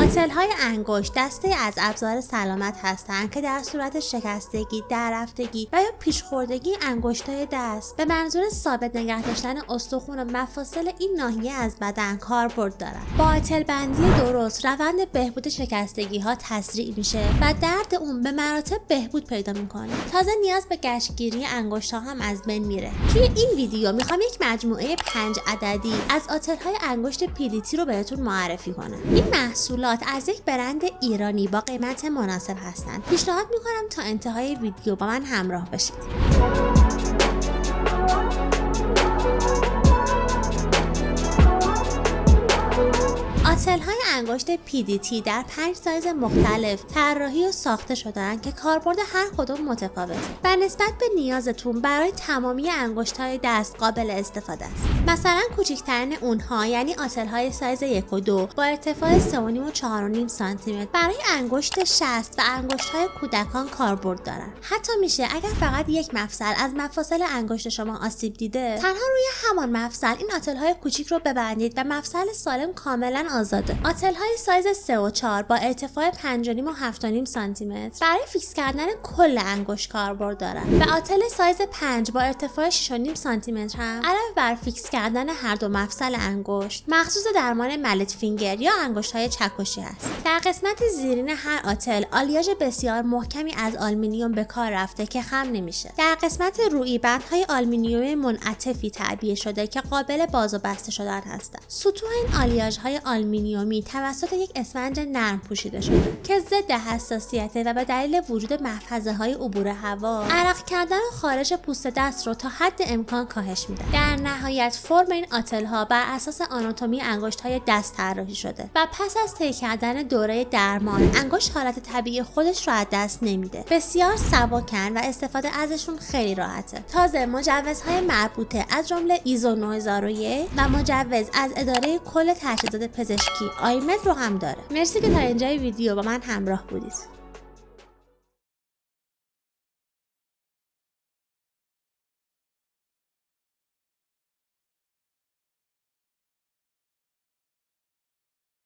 آتل‌های انگشت دسته از ابزار سلامت هستند که در صورت شکستگی، دررفتگی و یا پیشخوردگی انگشت‌های دست به منظور ثابت نگه داشتن استخوان و مفاصل این ناحیه از بدن کاربرد دارند. با آتل بندی درست روند بهبود شکستگی‌ها تسریع میشه و درد اون به مراتب بهبود پیدا میکنه. تازه نیاز به گشتگیری انگشت‌ها هم از بین میره. توی این ویدیو میخوام یک مجموعه 5 عددی از آتل‌های انگشت PDT رو بهتون معرفی کنم. این محصولات از یک برند ایرانی با قیمت مناسب هستند. پیشنهاد میکنم تا انتهای ویدیو با من همراه باشید. آتل‌های انگشت PDT در 5 سایز مختلف طراحی و ساخته شده‌اند که کاربرد هر کدوم متفاوته و نسبت به نیازتون برای تمامی انگشت‌های دست قابل استفاده است. مثلا کوچکترین اونها یعنی آتل‌های سایز 1 و 2 با ارتفاع 3.5 و 4.5 سانتیمتر برای انگشت شست و انگشت‌های کودکان کاربرد دارند. حتی میشه اگر فقط یک مفصل از مفاصل انگشت شما آسیب دیده، تنها روی همان مفصل این آتل‌های کوچیک رو ببندید و مفصل سالم کاملاً آزاده. آتل‌های سایز 3 و 4 با ارتفاع 5.5 و 7.5 سانتیمتر برای فیکس کردن کل انگشت کاربرد دارند و آتل سایز 5 با ارتفاع 6.5 سانتیمتر هم علاوه بر فیکس کردن هر دو مفصل انگشت مخصوص درمان ملت فینگر یا انگشت‌های چکشی است. در قسمت زیرین هر آتل آلیاژ بسیار محکمی از آلومینیوم به کار رفته که خم نمیشه. در قسمت رویی بندهای آلومینیوم منعطفی تعبیه شده که قابل باز و بسته شدن هستند. سطوح این آلیاژهای آلومینیومی توسط یک اسفنج نرم پوشیده شده که ضد حساسیت و به دلیل وجود محفظه‌های عبور هوا عرق کردن و خارج پوست دست رو تا حد امکان کاهش میده. در نهایت فرم این آتل‌ها بر اساس آناتومی انگشت‌های دست طراحی شده و پس از طی کردن دوره درمان انگشت حالت طبیعی خودش رو از دست نمیده. بسیار سبکن و استفاده ازشون خیلی راحته. تازه مجوزهای مربوطه از جمله ایزو 9001 و مجوز از اداره کل تجهیزات پزشکی آیمد رو هم داره. مرسی که تا اینجای ویدیو با من همراه بودید.